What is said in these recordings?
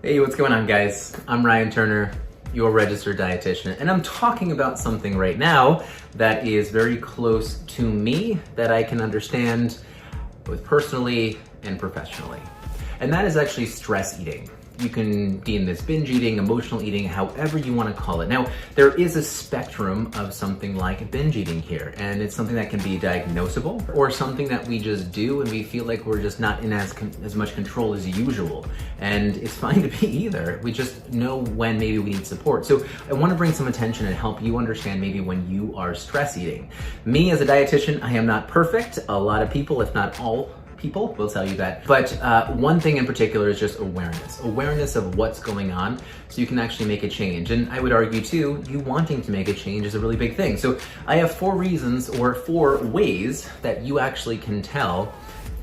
Hey, what's going on, guys? I'm Ryan Turner, your registered dietitian, and I'm talking about something right now that is very close to me that I can understand both personally and professionally. And that is actually stress eating. You can deem this binge eating, emotional eating, however you want to call it. Now, there is a spectrum of something like binge eating here, and it's something that can be diagnosable or something that we just do and we feel like we're just not in as much control as usual. And it's fine to be either. We just know when maybe we need support. So I want to bring some attention and help you understand maybe when you are stress eating. Me as a dietitian, I am not perfect. A lot of people, if not all people will tell you that. But one thing in particular is just awareness of what's going on so you can actually make a change. And I would argue too, you wanting to make a change is a really big thing. So I have 4 reasons or 4 ways that you actually can tell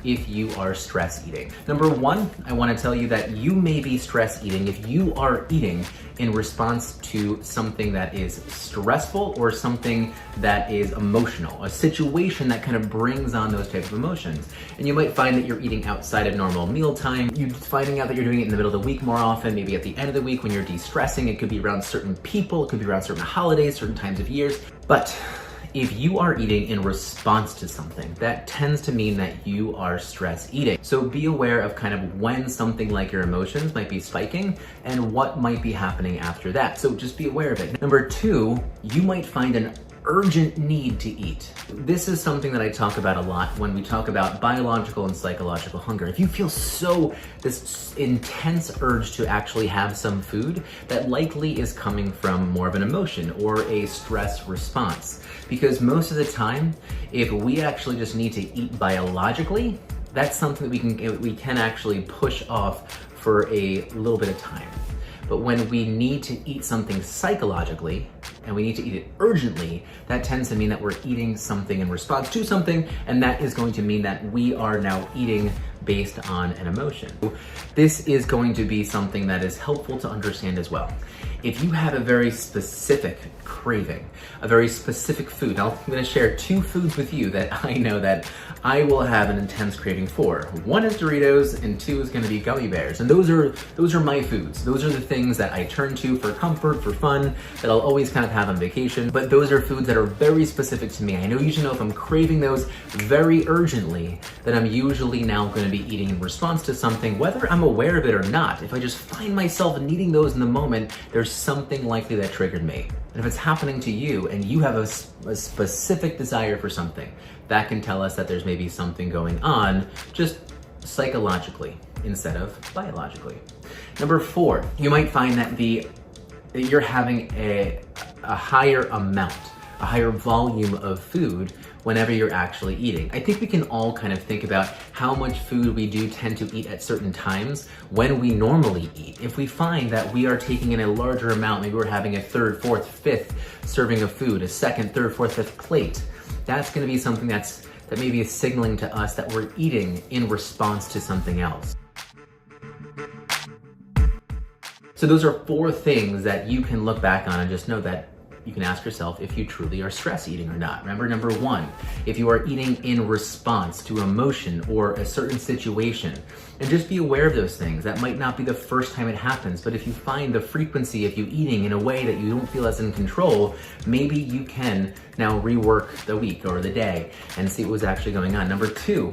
if you are stress eating. Number 1, I want to tell you that you may be stress eating if you are eating in response to something that is stressful or something that is emotional, a situation that kind of brings on those types of emotions. And you might find that you're eating outside of normal mealtime. You're finding out that you're doing it in the middle of the week more often, maybe at the end of the week when you're de-stressing. It could be around certain people, it could be around certain holidays, certain times of years. But if you are eating in response to something, that tends to mean that you are stress eating. So be aware of kind of when something like your emotions might be spiking and what might be happening after that. So just be aware of it. Number 2, you might find an urgent need to eat. This is something that I talk about a lot when we talk about biological and psychological hunger. If you feel this intense urge to actually have some food, that likely is coming from more of an emotion or a stress response. Because most of the time, if we actually just need to eat biologically, that's something that we can actually push off for a little bit of time. But when we need to eat something psychologically, and we need to eat it urgently, that tends to mean that we're eating something in response to something, and that is going to mean that we are now eating based on an emotion. This is going to be something that is helpful to understand as well. If you have a very specific craving, a very specific food, I'm gonna share 2 foods with you that I know that I will have an intense craving for. 1 is Doritos and 2 is gonna be gummy bears. And those are my foods. Those are the things that I turn to for comfort, for fun, that I'll always kind of have on vacation. But those are foods that are very specific to me. I know usually know if I'm craving those very urgently, that I'm usually now gonna be eating in response to something, whether I'm aware of it or not. If I just find myself needing those in the moment, there's something likely that triggered me. And if it's happening to you and you have a specific desire for something, that can tell us that there's maybe something going on just psychologically instead of biologically. Number 4, you might find that you're having a higher amount, a higher volume of food whenever you're actually eating. I think we can all kind of think about how much food we do tend to eat at certain times when we normally eat. If we find that we are taking in a larger amount, maybe we're having a 3rd, 4th, 5th serving of food, a 2nd, 3rd, 4th, 5th plate, that's gonna be something that maybe is signaling to us that we're eating in response to something else. So those are 4 things that you can look back on and just know that you can ask yourself if you truly are stress eating or not. Remember, number 1, if you are eating in response to emotion or a certain situation, and just be aware of those things. That might not be the first time it happens, but if you find the frequency of you eating in a way that you don't feel as in control, maybe you can now rework the week or the day and see what was actually going on. Number 2,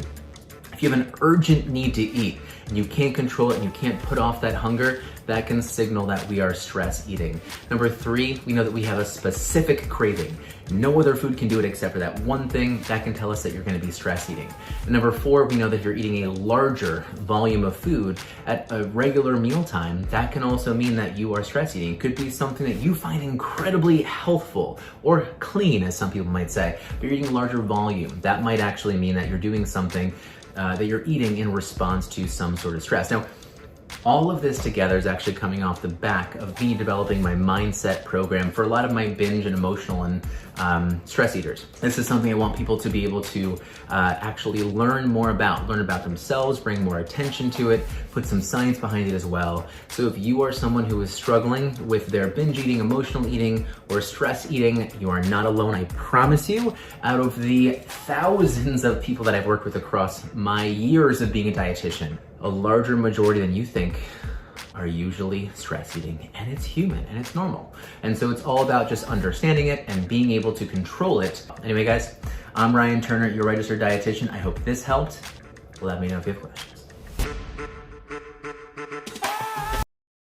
if you have an urgent need to eat and you can't control it and you can't put off that hunger, that can signal that we are stress eating. Number 3, we know that we have a specific craving. No other food can do it except for that one thing. That can tell us that you're gonna be stress eating. And number 4, we know that if you're eating a larger volume of food at a regular mealtime, that can also mean that you are stress eating. It could be something that you find incredibly healthful or clean, as some people might say. If you're eating a larger volume, that might actually mean that you're doing something that you're eating in response to some sort of stress. Now, all of this together is actually coming off the back of me developing my mindset program for a lot of my binge and emotional and stress eaters. This is something I want people to be able to actually learn about themselves, bring more attention to it, put some science behind it as well. So if you are someone who is struggling with their binge eating, emotional eating, or stress eating, you are not alone. I promise you, out of the thousands of people that I've worked with across my years of being a dietitian, a larger majority than you think are usually stress eating, and it's human and it's normal. And so it's all about just understanding it and being able to control it. Anyway, guys, I'm Ryan Turner, your registered dietitian. I hope this helped. Let me know if you have questions.